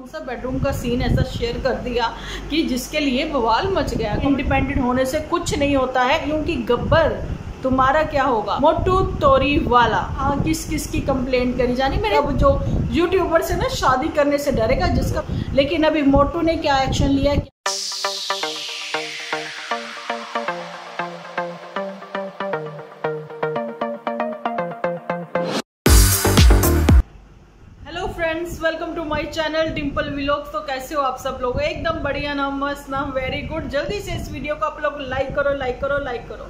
सा बेडरूम का सीन ऐसा शेयर कर दिया कि जिसके लिए बवाल मच गया। इंडिपेंडेंट होने से कुछ नहीं होता है, क्योंकि गब्बर तुम्हारा क्या होगा, मोटू तोरी वाला। हाँ, किस किस की कंप्लेंट करी जानी। मेरे अब जो यूट्यूबर से ना शादी करने से डरेगा जिसका, लेकिन अभी मोटू ने क्या एक्शन लिया। Friends, welcome to my channel Dimple vlogs. तो कैसे हो आप सब लोग? एकदम बढ़िया ना, मस्त ना, वेरी गुड। जल्दी से इस वीडियो को आप लोग लाइक करो, लाइक करो, लाइक करो।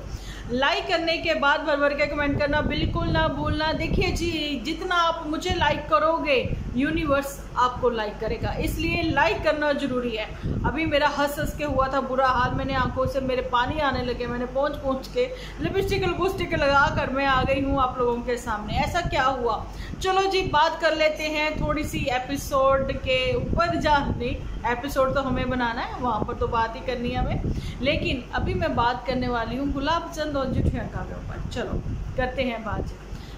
लाइक करने के बाद भर भर के कमेंट करना बिल्कुल ना भूलना। देखिए जी, जितना आप मुझे लाइक करोगे यूनिवर्स आपको लाइक करेगा, इसलिए लाइक करना जरूरी है। अभी मेरा हंस हंस के हुआ था बुरा हाल, मैंने आंखों से मेरे पानी आने लगे। मैंने पहुंच के लिपस्टिक लगा कर मैं आ गई हूँ आप लोगों के सामने। ऐसा क्या हुआ? चलो जी, बात कर लेते हैं थोड़ी सी एपिसोड के ऊपर। नहीं, एपिसोड तो हमें बनाना है, वहाँ पर तो बात ही करनी है हमें। लेकिन अभी मैं बात करने वाली हूँ गुलाब चंद और जुठिया का के ऊपर। चलो करते हैं बात।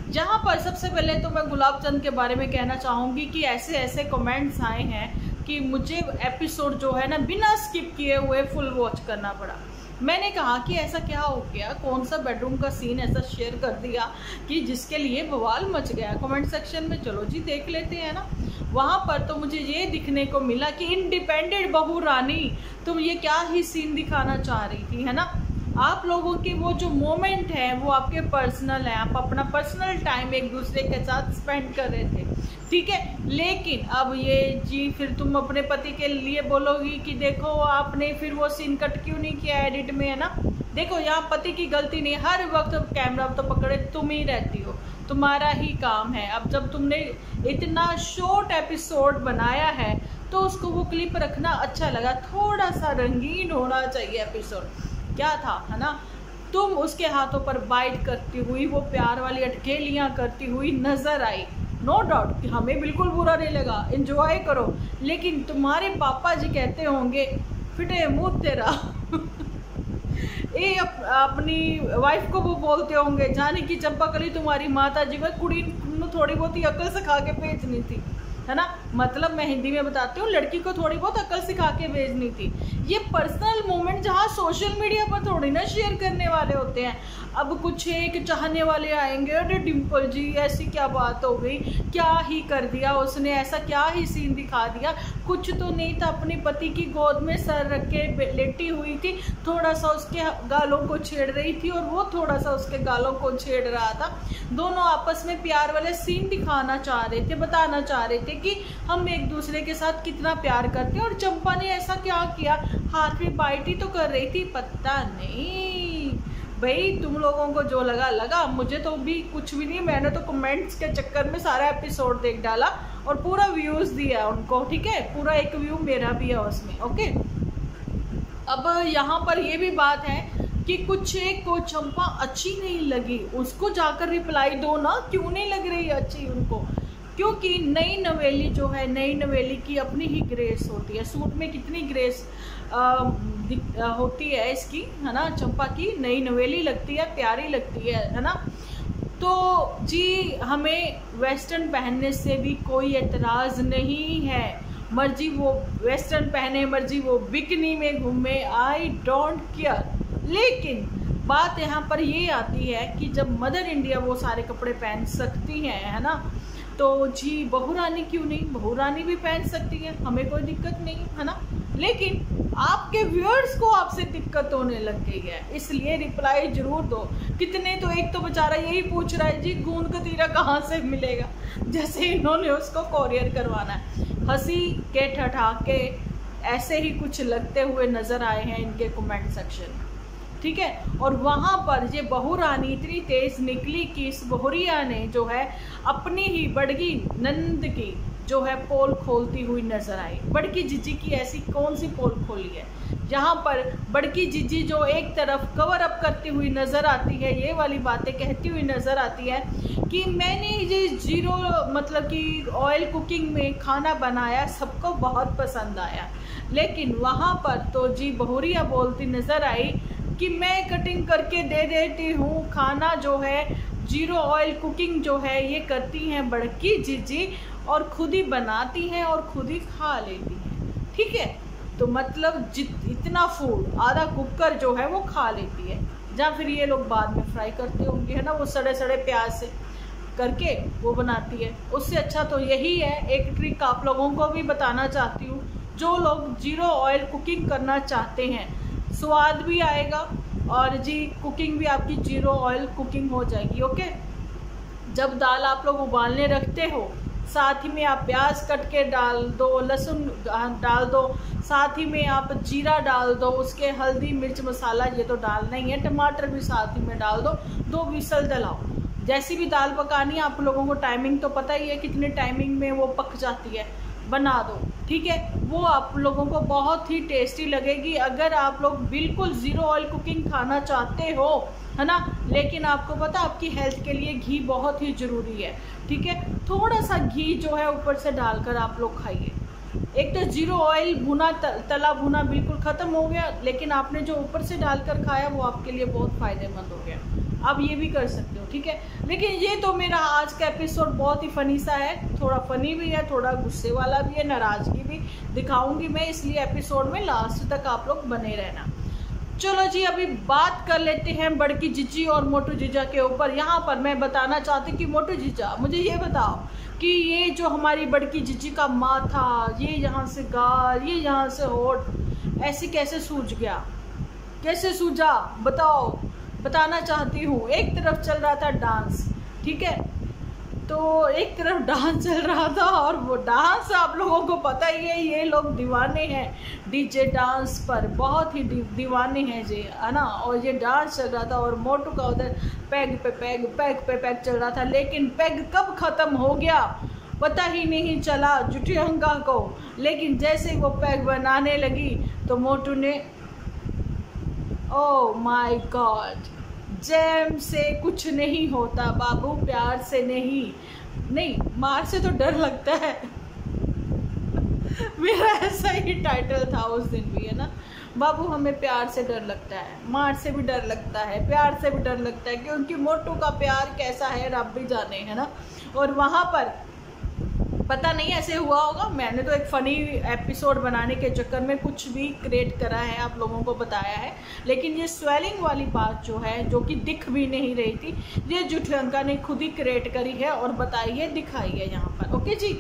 जहाँ पर सबसे पहले तो मैं गुलाब चंद के बारे में कहना चाहूँगी कि ऐसे ऐसे कमेंट्स आए हैं कि मुझे एपिसोड जो है ना बिना स्किप किए हुए फुल वॉच करना पड़ा। मैंने कहा कि ऐसा क्या हो गया, कौन सा बेडरूम का सीन ऐसा शेयर कर दिया कि जिसके लिए बवाल मच गया कमेंट सेक्शन में। चलो जी देख लेते हैं ना। वहाँ पर तो मुझे ये दिखने को मिला कि इंडिपेंडेंट बहू रानी, तुम ये क्या ही सीन दिखाना चाह रही थी, है ना। आप लोगों की वो जो मोमेंट है वो आपके पर्सनल है, आप अपना पर्सनल टाइम एक दूसरे के साथ स्पेंड कर रहे थे, ठीक है। लेकिन अब ये जी फिर तुम अपने पति के लिए बोलोगी कि देखो आपने फिर वो सीन कट क्यों नहीं किया एडिट में, है ना। देखो यहाँ पति की गलती नहीं, हर वक्त कैमरा तो पकड़े तुम ही रहती हो, तुम्हारा ही काम है। अब जब तुमने इतना शॉर्ट एपिसोड बनाया है तो उसको वो क्लिप रखना अच्छा लगा। थोड़ा सा रंगीन होना चाहिए एपिसोड, क्या था, है ना। तुम उसके हाथों पर बाइट करती हुई, वो प्यार वाली अटकेलियां करती हुई नजर आई। नो डाउट कि हमें बिल्कुल बुरा नहीं लगा, एंजॉय करो। लेकिन तुम्हारे पापा जी कहते होंगे फिटे मुंह तेरा ये अपनी वाइफ को वो बोलते होंगे, जाने की चंपाकली तुम्हारी माता जी में कुड़ी थोड़ी बहुत ही अकल सिखा के भेजनी थी, है ना। मतलब मैं हिंदी में बताती हूँ, लड़की को थोड़ी बहुत अकल सिखा के भेजनी थी। ये पर्सनल मोमेंट जहाँ सोशल मीडिया पर थोड़ी ना शेयर करने वाले होते हैं। अब कुछ एक चाहने वाले आएंगे, अरे डिम्पल जी ऐसी क्या बात हो गई, क्या ही कर दिया उसने, ऐसा क्या ही सीन दिखा दिया। कुछ तो नहीं था, अपने पति की गोद में सर रख के लेटी हुई थी, थोड़ा सा उसके गालों को छेड़ रही थी और वो थोड़ा सा उसके गालों को छेड़ रहा था। दोनों आपस में प्यार वाले सीन दिखाना चाह रहे थे, बताना चाह रहे थे कि हम एक दूसरे के साथ कितना प्यार करते हैं। और चंपा ने ऐसा क्या किया, हाथ में बाइट ही तो कर रही थी। पता नहीं भाई, तुम लोगों को जो लगा, मुझे तो भी कुछ भी नहीं। मैंने तो कमेंट्स के चक्कर में सारा एपिसोड देख डाला और पूरा व्यूज दिया उनको, ठीक है। पूरा एक व्यू मेरा भी है उसमें, ओके। अब यहाँ पर ये भी बात है कि कुछ एक को चंपा अच्छी नहीं लगी, उसको जाकर रिप्लाई दो ना, क्यों नहीं लग रही अच्छी उनको। क्योंकि नई नवेली जो है, नई नवेली की अपनी ही ग्रेस होती है। सूट में कितनी ग्रेस होती है इसकी, है ना। चंपा की नई नवेली लगती है, प्यारी लगती है ना। तो जी हमें वेस्टर्न पहनने से भी कोई एतराज़ नहीं है। मर्जी वो वेस्टर्न पहने, मर्जी वो बिकनी में घूमे, आई डोंट केयर। लेकिन बात यहाँ पर ये आती है कि जब मदर इंडिया वो सारे कपड़े पहन सकती हैं, है ना, तो जी बहू रानी क्यों नहीं, बहू रानी भी पहन सकती है, हमें कोई दिक्कत नहीं, है ना। लेकिन आपके व्यूअर्स को आपसे दिक्कत होने लग गई है, इसलिए रिप्लाई जरूर दो। कितने तो, एक तो बेचारा यही पूछ रहा है जी गूंद कतीरा कहाँ से मिलेगा, जैसे इन्होंने उसको कोरियर करवाना है। हंसी के ठठाके ऐसे ही कुछ लगते हुए नजर आए हैं इनके कमेंट सेक्शन, ठीक है। और वहाँ पर ये बहू रानी इतनी तेज निकली कि इस बहुरिया ने जो है अपनी ही बड़की नंद की जो है पोल खोलती हुई नजर आई। बड़की जीजी की ऐसी कौन सी पोल खोली है, जहाँ पर बड़की जीजी जो एक तरफ कवर अप करती हुई नज़र आती है, ये वाली बातें कहती हुई नज़र आती है कि मैंने ये जीरो मतलब कि ऑयल कुकिंग में खाना बनाया, सबको बहुत पसंद आया। लेकिन वहाँ पर तो जी बहुरिया बोलती नज़र आई कि मैं कटिंग करके दे देती हूँ, खाना जो है जीरो ऑयल कुकिंग जो है ये करती हैं बड़की जीजी, और खुद ही बनाती हैं और खुद ही खा लेती हैं, ठीक है। तो मतलब इतना फूड आधा कुकर जो है वो खा लेती है, या फिर ये लोग बाद में फ्राई करते होंगे, है ना, वो सड़े सड़े प्याज से करके वो बनाती है। उससे अच्छा तो यही है। एक ट्रिक आप लोगों को भी बताना चाहती हूँ, जो लोग जीरो ऑयल कुकिंग करना चाहते हैं, स्वाद भी आएगा और जी कुकिंग भी आपकी जीरो ऑयल कुकिंग हो जाएगी। ओके, जब दाल आप लोग उबालने रखते हो, साथ ही में आप प्याज कट के डाल दो, लहसुन डाल दो, साथ ही में आप जीरा डाल दो, उसके हल्दी मिर्च मसाला ये तो डालना ही है, टमाटर भी साथ ही में डाल दो, 2 विसल दिलाओ। जैसी भी दाल पकानी है, आप लोगों को टाइमिंग तो पता ही है कितने टाइमिंग में वो पक जाती है, बना दो, ठीक है। वो आप लोगों को बहुत ही टेस्टी लगेगी अगर आप लोग बिल्कुल ज़ीरो ऑयल कुकिंग खाना चाहते हो, है ना। लेकिन आपको पता आपकी हेल्थ के लिए घी बहुत ही ज़रूरी है, ठीक है। थोड़ा सा घी जो है ऊपर से डालकर आप लोग खाइए। एक तो जीरो ऑयल भुना तला भुना बिल्कुल ख़त्म हो गया, लेकिन आपने जो ऊपर से डालकर खाया वो आपके लिए बहुत फ़ायदेमंद हो गया। आप ये भी कर सकते हो, ठीक है। लेकिन ये तो मेरा आज का एपिसोड बहुत ही फ़नी सा है, थोड़ा फ़नी भी है, थोड़ा गुस्से वाला भी है, नाराज़गी भी दिखाऊंगी मैं, इसलिए एपिसोड में लास्ट तक आप लोग बने रहना। चलो जी, अभी बात कर लेते हैं बड़की जीजी और मोटू जीजा के ऊपर। यहाँ पर मैं बताना चाहती कि मोटू जीजा, मुझे ये बताओ कि ये जो हमारी बड़की जीजी का माथा, ये यहाँ से गाल, ये यहाँ से होठ ऐसे कैसे सूज गया, कैसे सूजा, बताओ, बताना चाहती हूँ। एक तरफ चल रहा था डांस, ठीक है, तो एक तरफ डांस चल रहा था और वो डांस आप लोगों को पता ही है, ये लोग दीवाने हैं डीजे डांस पर, बहुत ही दीवाने हैं जी, है ना। और ये डांस चल रहा था और मोटू का उधर पैग पे पैग, पैग पे पैग चल रहा था, लेकिन पैग कब ख़त्म हो गया पता ही नहीं चला जुठियंका को। लेकिन जैसे ही वो पैग बनाने लगी तो मोटू ने, ओह माय गॉड, जैम से कुछ नहीं होता बाबू, प्यार से नहीं, मार से तो डर लगता है। मेरा ऐसा ही टाइटल था उस दिन भी, है ना। बाबू हमें प्यार से डर लगता है, मार से भी डर लगता है, प्यार से भी डर लगता है, क्योंकि मोटू का प्यार कैसा है रब भी जाने, है ना। और वहाँ पर पता नहीं ऐसे हुआ होगा, मैंने तो एक फ़नी एपिसोड बनाने के चक्कर में कुछ भी क्रिएट करा है, आप लोगों को बताया है। लेकिन ये स्वेलिंग वाली बात जो है, जो कि दिख भी नहीं रही थी, ये जुठियंका ने खुद ही क्रिएट करी है और बताई है, दिखाई है यहाँ पर। ओके जी।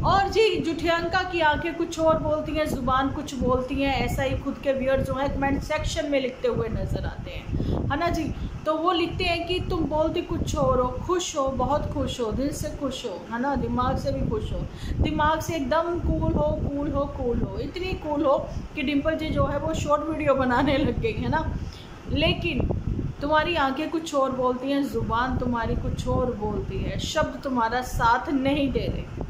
और जी जुठियंका की आंखें कुछ और बोलती हैं, ज़ुबान कुछ बोलती हैं, ऐसा ही खुद के व्यूअर जो है कमेंट सेक्शन में लिखते हुए नज़र आते हैं, है ना जी। तो वो लिखते हैं कि तुम बोलती कुछ और हो, खुश हो, बहुत खुश हो, दिल से खुश हो, है ना, दिमाग से भी खुश हो, दिमाग से एकदम कूल हो, कूल हो, कूल हो, इतनी कूल हो कि डिम्पल जी जो है वो शॉर्ट वीडियो बनाने लग गई, है ना। लेकिन तुम्हारी आंखें कुछ और बोलती हैं, ज़ुबान तुम्हारी कुछ और बोलती है, शब्द तुम्हारा साथ नहीं दे रहे।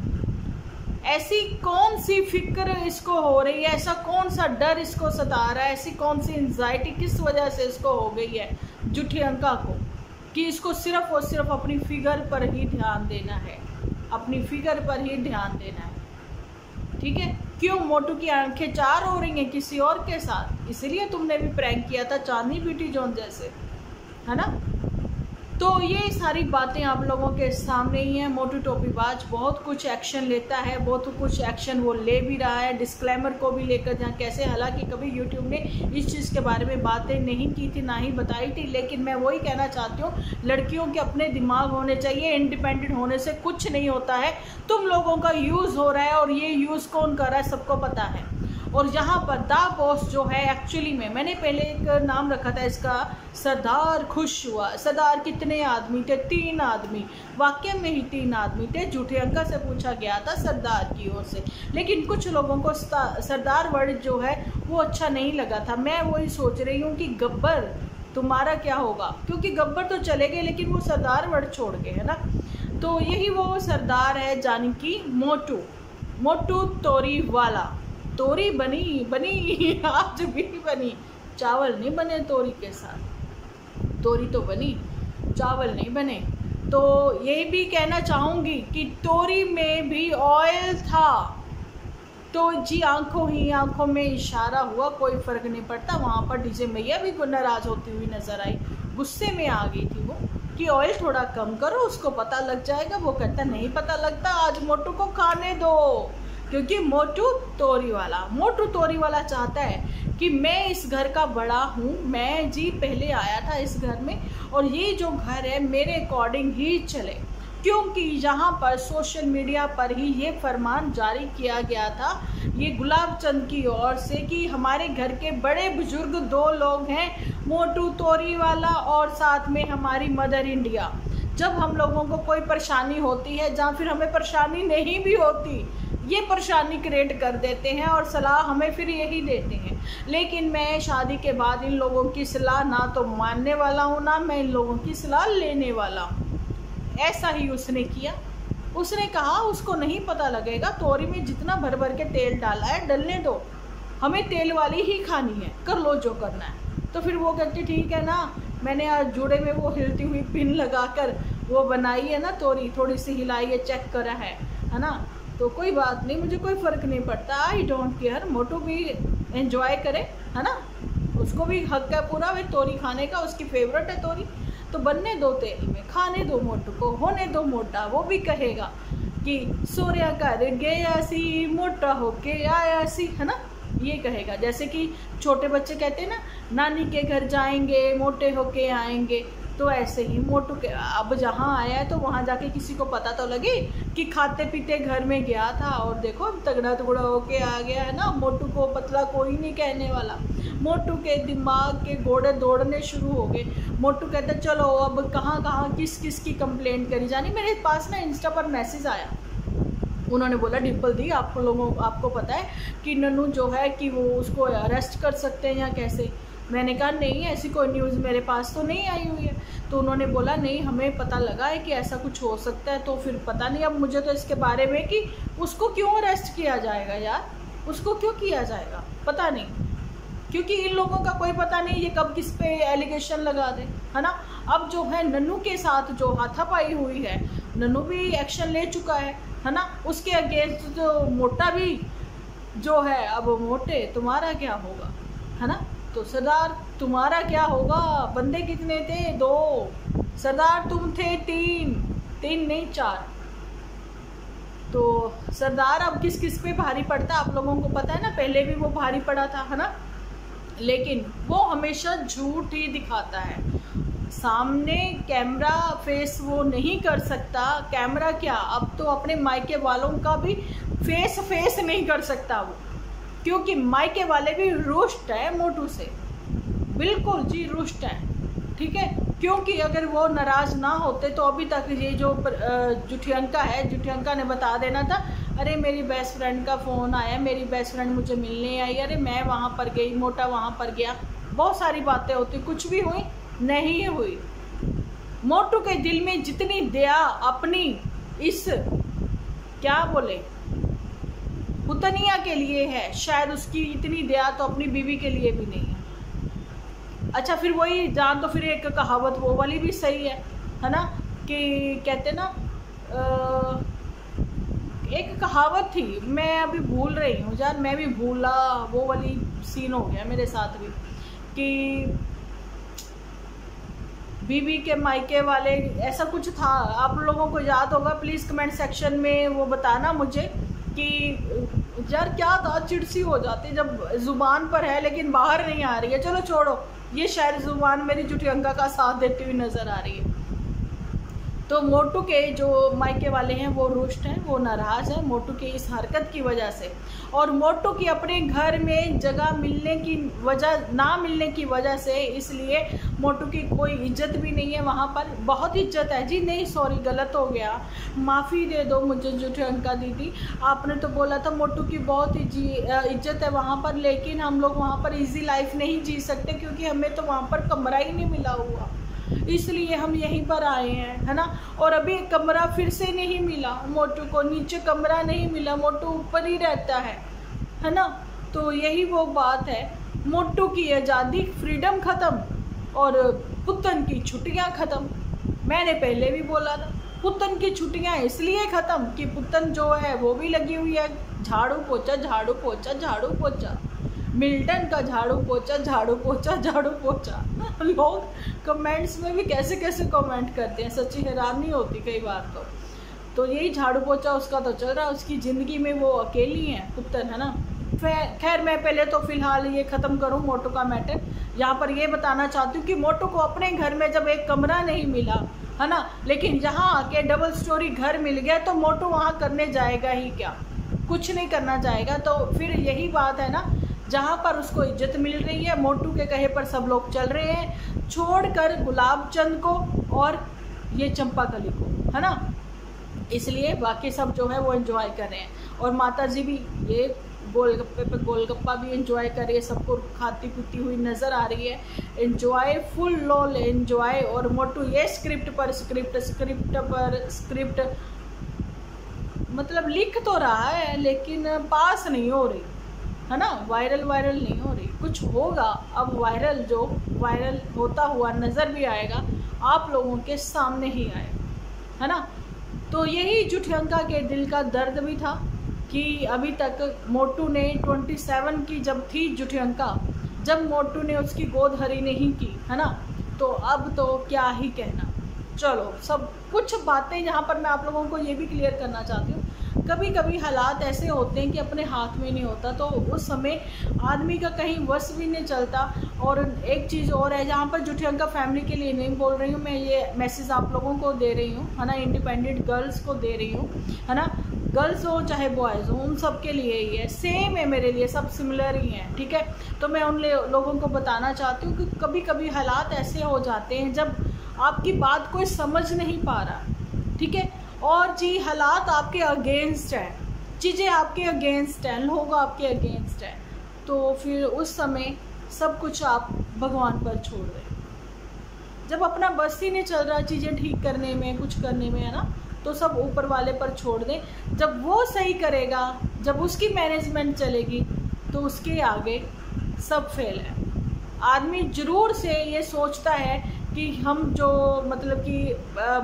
ऐसी कौन सी फिक्र इसको हो रही है, ऐसा कौन सा डर इसको सता रहा है, ऐसी कौन सी एंजाइटी किस वजह से इसको हो गई है जुठियंका को, कि इसको सिर्फ और सिर्फ अपनी फिगर पर ही ध्यान देना है, अपनी फिगर पर ही ध्यान देना है, ठीक है। क्यों मोटू की आंखें चार हो रही हैं किसी और के साथ, इसीलिए तुमने भी प्रैंक किया था चांदनी ब्यूटी जोन जैसे, है ना। तो ये सारी बातें आप लोगों के सामने ही हैं। मोटू टोपीबाज बहुत कुछ एक्शन लेता है, बहुत कुछ एक्शन वो ले भी रहा है, डिस्क्लेमर को भी लेकर जहाँ कैसे, हालांकि कभी यूट्यूब ने इस चीज़ के बारे में बातें नहीं की थी, ना ही बताई थी, लेकिन मैं वही कहना चाहती हूँ, लड़कियों के अपने दिमाग होने चाहिए, इंडिपेंडेंट होने से कुछ नहीं होता है। तुम लोगों का यूज़ हो रहा है और ये यूज़ कौन कर रहा है सबको पता है। और यहाँ पर दा बॉस जो है, एक्चुअली में मैंने पहले एक नाम रखा था इसका, सरदार खुश हुआ। सरदार कितने आदमी थे? 3 आदमी, वाकई में ही 3 आदमी थे। जुठियंका से पूछा गया था सरदार की ओर से, लेकिन कुछ लोगों को सरदार वर्ड जो है वो अच्छा नहीं लगा था। मैं वही सोच रही हूँ कि गब्बर तुम्हारा क्या होगा, क्योंकि गब्बर तो चले गए लेकिन वो सरदार वर्ड छोड़ गए, है ना। तो यही वो सरदार है, यानी कि मोटू, मोटू तोरी वाला। तोरी बनी आज भी बनी, चावल नहीं बने तोरी के साथ, तोरी तो बनी, चावल नहीं बने। तो ये भी कहना चाहूँगी कि तोरी में भी ऑयल था। तो जी आंखों ही आंखों में इशारा हुआ, कोई फ़र्क नहीं पड़ता। वहाँ पर डीजे मैया भी नाराज़ होती हुई नज़र आई, गुस्से में आ गई थी वो, कि ऑयल थोड़ा कम करो, उसको पता लग जाएगा। वो कहता नहीं पता लगता, आज मोटू को खाने दो, क्योंकि मोटू तोरी वाला चाहता है कि मैं इस घर का बड़ा हूँ, मैं जी पहले आया था इस घर में, और ये जो घर है मेरे अकॉर्डिंग ही चले, क्योंकि यहाँ पर सोशल मीडिया पर ही ये फरमान जारी किया गया था ये गुलाब चंद की ओर से कि हमारे घर के बड़े बुजुर्ग 2 लोग हैं, मोटू तोरी वाला और साथ में हमारी मदर इंडिया। जब हम लोगों को कोई परेशानी होती है, जहाँ फिर हमें परेशानी नहीं भी होती, ये परेशानी क्रिएट कर देते हैं और सलाह हमें फिर यही देते हैं। लेकिन मैं शादी के बाद इन लोगों की सलाह ना तो मानने वाला हूँ, ना मैं इन लोगों की सलाह लेने वाला हूँ। ऐसा ही उसने किया। उसने कहा उसको नहीं पता लगेगा, तोरी में जितना भर भर के तेल डाला है डलने दो, हमें तेल वाली ही खानी है, कर लो जो करना है। तो फिर वो कहती ठीक है ना, मैंने आज जूड़े में वो हिलती हुई पिन लगाकर वो बनाई है ना तोरी, थोड़ी सी हिलाई है, चेक करा है ना, तो कोई बात नहीं, मुझे कोई फ़र्क नहीं पड़ता, आई डोंट केयर। मोटू भी एंजॉय करे, है ना, उसको भी हक है पूरा वे तोरी खाने का, उसकी फेवरेट है तोरी, तो बनने दो तेल में, खाने दो मोटू को, होने दो मोटा। वो भी कहेगा कि सोरिया कर गया सी, मोटा होके आया सी, है ना, ये कहेगा। जैसे कि छोटे बच्चे कहते हैं ना, नानी के घर जाएंगे मोटे होके आएंगे, तो ऐसे ही मोटू के अब जहाँ आया है तो वहाँ जाके किसी को पता तो लगे कि खाते पीते घर में गया था और देखो तगड़ा टुगड़ा होके आ गया है ना। मोटू को पतला कोई नहीं कहने वाला। मोटू के दिमाग के घोड़े दौड़ने शुरू हो गए। मोटू कहता चलो अब कहाँ कहाँ किस किस की कंप्लेंट करी जानी। मेरे पास ना इंस्टा पर मैसेज आया, उन्होंने बोला डिम्पल दी आपको पता है कि नन्नू जो है कि वो उसको अरेस्ट कर सकते हैं या कैसे। मैंने कहा नहीं, ऐसी कोई न्यूज़ मेरे पास तो नहीं आई हुई है। तो उन्होंने बोला नहीं, हमें पता लगा है कि ऐसा कुछ हो सकता है। तो फिर पता नहीं अब मुझे तो इसके बारे में कि उसको क्यों अरेस्ट किया जाएगा यार, उसको क्यों किया जाएगा पता नहीं, क्योंकि इन लोगों का कोई पता नहीं ये कब किस पे एलिगेशन लगा दे, है ना। अब जो है नन्नू के साथ जो हाथापाई हुई है, नन्नू भी एक्शन ले चुका है ना, उसके अगेंस्ट जो मोटा भी जो है, अब मोटे तुम्हारा क्या होगा, है ना। तो सरदार तुम्हारा क्या होगा, बंदे कितने थे, 2, सरदार तुम थे 3 नहीं 4। तो सरदार अब किस किस पे भारी पड़ता आप लोगों को पता है ना, पहले भी वो भारी पड़ा था, है ना। लेकिन वो हमेशा झूठ ही दिखाता है, सामने कैमरा फेस वो नहीं कर सकता। कैमरा क्या, अब तो अपने मायके वालों का भी फेस नहीं कर सकता वो, क्योंकि मायके वाले भी रुष्ट है मोटू से, बिल्कुल जी रुष्ट है, ठीक है। क्योंकि अगर वो नाराज़ ना होते तो अभी तक ये जो जुठियंका है, जुठियंका ने बता देना था, अरे मेरी बेस्ट फ्रेंड का फ़ोन आया, मेरी बेस्ट फ्रेंड मुझे मिलने आई, अरे मैं वहाँ पर गई, मोटा वहाँ पर गया, बहुत सारी बातें होती, कुछ भी हुई नहीं हुई। मोटू के दिल में जितनी दया अपनी इस क्या बोले पुतनिया के लिए है, शायद उसकी इतनी दया तो अपनी बीवी के लिए भी नहीं है। अच्छा फिर वही जान, तो फिर एक कहावत वो वाली भी सही है ना, कि कहते ना एक कहावत थी, मैं अभी भूल रही हूँ यार, मैं भी भूला, वो वाली सीन हो गया मेरे साथ भी, कि बीवी के मायके वाले ऐसा कुछ था। आप लोगों को याद होगा प्लीज़ कमेंट सेक्शन में वो बताना मुझे कि यार क्या था, चिड़सी हो जाती जब ज़ुबान पर है लेकिन बाहर नहीं आ रही है। चलो छोड़ो, ये शायद ज़ुबान मेरी जुठियंका का साथ देती हुई नज़र आ रही है। तो मोटू के जो मायके वाले हैं वो रुष्ट हैं, वो नाराज़ हैं मोटू के इस हरकत की वजह से, और मोटू की अपने घर में जगह मिलने की वजह ना मिलने की वजह से, इसलिए मोटू की कोई इज्जत भी नहीं है वहाँ पर। बहुत इज्जत है जी, नहीं सॉरी गलत हो गया, माफ़ी दे दो मुझे जुठियंका दीदी, आपने तो बोला था मोटू की बहुत इज्जत है वहाँ पर, लेकिन हम लोग वहाँ पर ईजी लाइफ नहीं जी सकते क्योंकि हमें तो वहाँ पर कमरा ही नहीं मिला हुआ, इसलिए हम यहीं पर आए हैं, है ना। और अभी कमरा फिर से नहीं मिला मोटू को, नीचे कमरा नहीं मिला, मोटू ऊपर ही रहता है ना। तो यही वो बात है, मोटू की आज़ादी फ्रीडम ख़त्म और पुतन की छुट्टियां ख़त्म। मैंने पहले भी बोला था पुतन की छुट्टियां इसलिए ख़त्म कि पुतन जो है वो भी लगी हुई है झाड़ू पोछा झाड़ू पोछा झाड़ू पोछा, मिल्टन का झाड़ू पोछा झाड़ू पोछा झाड़ू पोछा। लोग कमेंट्स में भी कैसे कैसे कमेंट करते हैं, सच्ची हैरानी होती कई बार। तो यही झाड़ू पोछा उसका तो चल रहा है, उसकी ज़िंदगी में वो अकेली हैं पुत्तन, है ना। खैर मैं पहले तो फ़िलहाल ये ख़त्म करूँ मोटू का मैटर। यहाँ पर ये बताना चाहती हूँ कि मोटू को अपने घर में जब एक कमरा नहीं मिला, है ना, लेकिन यहाँ आके डबल स्टोरी घर मिल गया, तो मोटू वहाँ करने जाएगा ही क्या, कुछ नहीं करना जाएगा। तो फिर यही बात है ना, जहाँ पर उसको इज्जत मिल रही है, मोटू के कहे पर सब लोग चल रहे हैं, छोड़कर गुलाब चंद को और ये चंपाकली को, है ना। इसलिए बाकी सब जो है वो एंजॉय कर रहे हैं, और माता जी भी ये गोलगप्पे पे गोलगप्पा भी एंजॉय कर रही है, सबको खाती पीती हुई नज़र आ रही है। Enjoy, full lol enjoy. और मोटू ये स्क्रिप्ट पर स्क्रिप्ट मतलब लिख तो रहा है, लेकिन पास नहीं हो रही, है ना, वायरल नहीं हो रही। कुछ होगा अब वायरल, जो वायरल होता हुआ नज़र भी आएगा, आप लोगों के सामने ही आएगा, है ना। तो यही जुठियंका के दिल का दर्द भी था कि अभी तक मोटू ने 27 की जब थी जुठियंका, जब मोटू ने उसकी गोद हरी नहीं की, है ना, तो अब तो क्या ही कहना। चलो, सब कुछ बातें यहाँ पर मैं आप लोगों को ये भी क्लियर करना चाहती हूँ, कभी कभी हालात ऐसे होते हैं कि अपने हाथ में नहीं होता, तो उस समय आदमी का कहीं वश भी नहीं चलता। और एक चीज़ और है, जहाँ पर जुठियंका फैमिली के लिए नहीं बोल रही हूँ मैं, ये मैसेज आप लोगों को दे रही हूँ, है ना, इंडिपेंडेंट गर्ल्स को दे रही हूँ, है ना, गर्ल्स हो चाहे बॉयज़ हो, उन सब के लिए ही है, सेम है मेरे लिए, सब सिमिलर ही हैं, ठीक है। तो मैं उन लोगों को बताना चाहती हूँ कि कभी कभी हालात ऐसे हो जाते हैं जब आपकी बात कोई समझ नहीं पा रहा, ठीक है, और जी हालात आपके अगेंस्ट है, चीज़ें आपके अगेंस्ट हैं, लोग आपके अगेंस्ट हैं, तो फिर उस समय सब कुछ आप भगवान पर छोड़ दें। जब अपना बस ही नहीं चल रहा चीज़ें ठीक करने में, कुछ करने में, है ना, तो सब ऊपर वाले पर छोड़ दें। जब वो सही करेगा, जब उसकी मैनेजमेंट चलेगी, तो उसके आगे सब फेल है। आदमी ज़रूर से ये सोचता है कि हम जो मतलब कि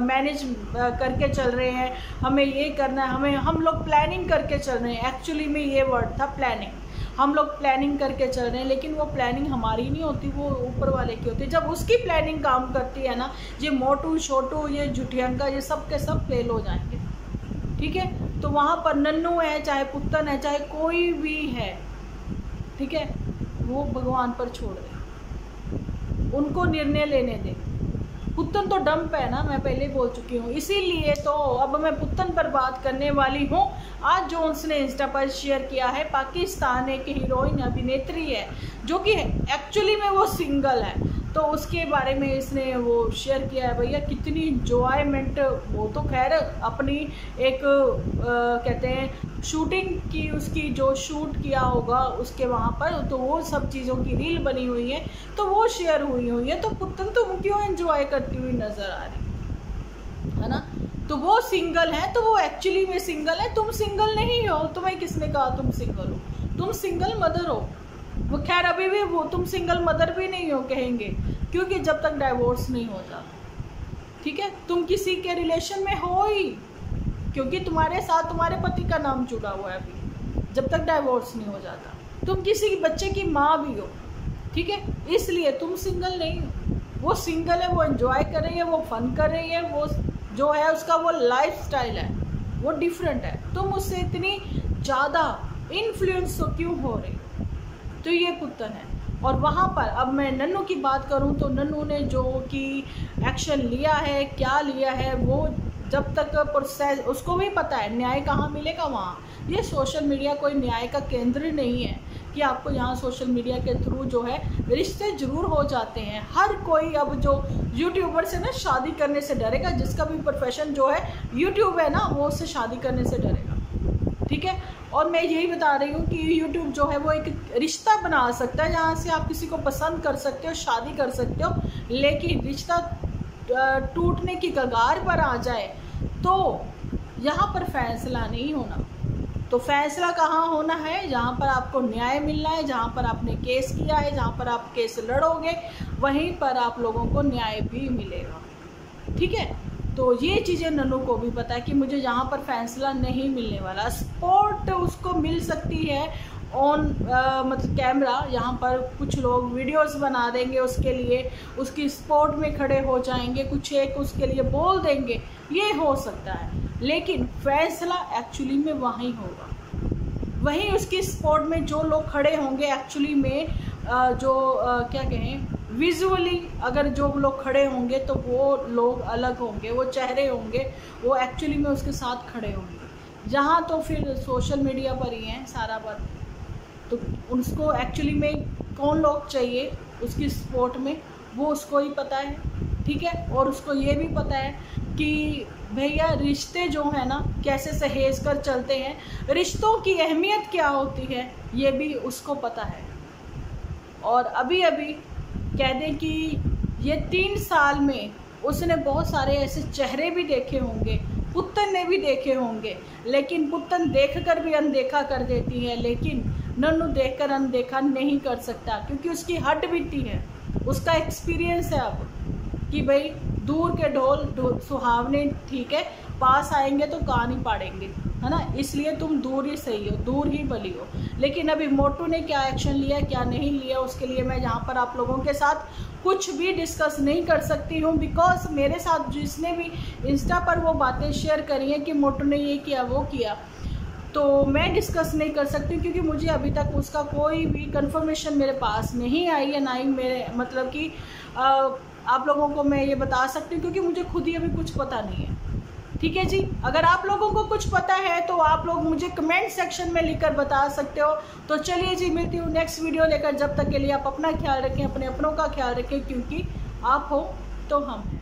मैनेज करके चल रहे हैं, हमें ये करना है, हम लोग प्लानिंग करके चल रहे हैं। एक्चुअली में ये वर्ड था प्लानिंग, हम लोग प्लानिंग करके चल रहे हैं, लेकिन वो प्लानिंग हमारी नहीं होती, वो ऊपर वाले की होती है। जब उसकी प्लानिंग काम करती है ना, ये मोटू छोटू, ये जुठियंका, ये सब के सब फेल हो जाएंगे, ठीक है। तो वहाँ पर नन्नू है, चाहे पुत्तन है, चाहे कोई भी है, ठीक है, वो भगवान पर छोड़ दे, उनको निर्णय लेने दे। पुत्तन तो डंप है ना, मैं पहले बोल चुकी हूँ, इसीलिए तो अब मैं पुत्तन पर बात करने वाली हूँ। आज जोन्स ने इंस्टा पर शेयर किया है, पाकिस्तान एक हीरोइन अभिनेत्री है जो कि एक्चुअली में वो सिंगल है, तो उसके बारे में इसने वो शेयर किया है। भैया कितनी इंजॉयमेंट, वो तो खैर अपनी एक कहते हैं शूटिंग की, उसकी जो शूट किया होगा उसके वहाँ पर, तो वो सब चीज़ों की रील बनी हुई है, तो वो शेयर हुई है। तो पुत्तन तुम क्यों एंजॉय करती हुई नज़र आ रही है ना। तो वो सिंगल है, तो वो एक्चुअली में सिंगल है, तुम सिंगल नहीं हो। तुम्हें किसने कहा तुम सिंगल हो? तुम सिंगल मदर हो। वो खैर अभी भी वो तुम सिंगल मदर भी नहीं हो कहेंगे, क्योंकि जब तक डाइवोर्स नहीं हो जाता, ठीक है, तुम किसी के रिलेशन में हो ही, क्योंकि तुम्हारे साथ तुम्हारे पति का नाम जुड़ा हुआ है अभी, जब तक डाइवोर्स नहीं हो जाता। तुम किसी बच्चे की माँ भी हो, ठीक है, इसलिए तुम सिंगल नहीं हो। वो सिंगल है, वो एंजॉय कर रही है, वो फन कर रही है, वो जो है उसका वो लाइफ स्टाइल है, वो डिफरेंट है। तुम उससे इतनी ज़्यादा इन्फ्लुएंस क्यों हो रही? तो ये पुत्तन है। और वहाँ पर अब मैं नन्नू की बात करूँ तो नन्नू ने जो कि एक्शन लिया है, क्या लिया है, वो जब तक प्रोसेस, उसको भी पता है न्याय कहाँ मिलेगा वहाँ। ये सोशल मीडिया कोई न्याय का केंद्र नहीं है कि आपको यहाँ सोशल मीडिया के थ्रू जो है रिश्ते जरूर हो जाते हैं। हर कोई अब जो यूट्यूबर से ना शादी करने से डरेगा, जिसका भी प्रोफेशन जो है यूट्यूब है ना, वो उससे शादी करने से डरेगा, ठीक है। और मैं यही बता रही हूँ कि यूट्यूब जो है वो एक रिश्ता बना सकता है, जहाँ से आप किसी को पसंद कर सकते हो, शादी कर सकते हो, लेकिन रिश्ता टूटने की कगार पर आ जाए तो यहाँ पर फैसला नहीं होना। तो फैसला कहाँ होना है? जहाँ पर आपको न्याय मिलना है, जहाँ पर आपने केस किया है, जहाँ पर आप केस लड़ोगे, वहीं पर आप लोगों को न्याय भी मिलेगा, ठीक है। तो ये चीज़ें नन्नू को भी पता है कि मुझे यहाँ पर फैसला नहीं मिलने वाला। सपोर्ट उसको मिल सकती है ऑन मतलब कैमरा यहाँ पर कुछ लोग वीडियोस बना देंगे, उसके लिए उसकी सपोर्ट में खड़े हो जाएंगे, कुछ एक उसके लिए बोल देंगे, ये हो सकता है। लेकिन फैसला एक्चुअली में वहीं होगा, वहीं उसकी सपोर्ट में जो लोग खड़े होंगे एक्चुअली में क्या कहें, विजुअली अगर जो लोग खड़े होंगे तो वो लोग अलग होंगे, वो चेहरे होंगे, वो एक्चुअली में उसके साथ खड़े होंगे। जहाँ तो फिर सोशल मीडिया पर ही है सारा बात, तो उसको एक्चुअली में कौन लोग चाहिए उसकी सपोर्ट में, वो उसको ही पता है, ठीक है। और उसको ये भी पता है कि भैया रिश्ते जो है ना कैसे सहेज कर चलते हैं, रिश्तों की अहमियत क्या होती है, ये भी उसको पता है। और अभी अभी कह दें कि ये 3 साल में उसने बहुत सारे ऐसे चेहरे भी देखे होंगे, पुत्तन ने भी देखे होंगे, लेकिन पुत्तन देखकर भी अनदेखा कर देती है, लेकिन नन्नू देखकर अनदेखा नहीं कर सकता, क्योंकि उसकी हड्ड बीती है, उसका एक्सपीरियंस है अब कि भाई दूर के ढोल सुहावने ठीक है, पास आएंगे तो कान ही पाड़ेंगे, है ना। इसलिए तुम दूर ही सही हो, दूर ही भली हो। लेकिन अभी मोटू ने क्या एक्शन लिया क्या नहीं लिया, उसके लिए मैं यहाँ पर आप लोगों के साथ कुछ भी डिस्कस नहीं कर सकती हूँ, बिकॉज मेरे साथ जिसने भी इंस्टा पर वो बातें शेयर करी हैं कि मोटू ने ये किया वो किया, तो मैं डिस्कस नहीं कर सकती, क्योंकि मुझे अभी तक उसका कोई भी कंफर्मेशन मेरे पास नहीं आई है, ना ही मेरे मतलब कि आप लोगों को मैं ये बता सकती हूँ, क्योंकि मुझे खुद ही अभी कुछ पता नहीं है, ठीक है जी। अगर आप लोगों को कुछ पता है तो आप लोग मुझे कमेंट सेक्शन में लिखकर बता सकते हो। तो चलिए जी, मिलती हूँ नेक्स्ट वीडियो लेकर, जब तक के लिए आप अपना ख्याल रखें, अपने अपनों का ख्याल रखें, क्योंकि आप हो तो हम हैं।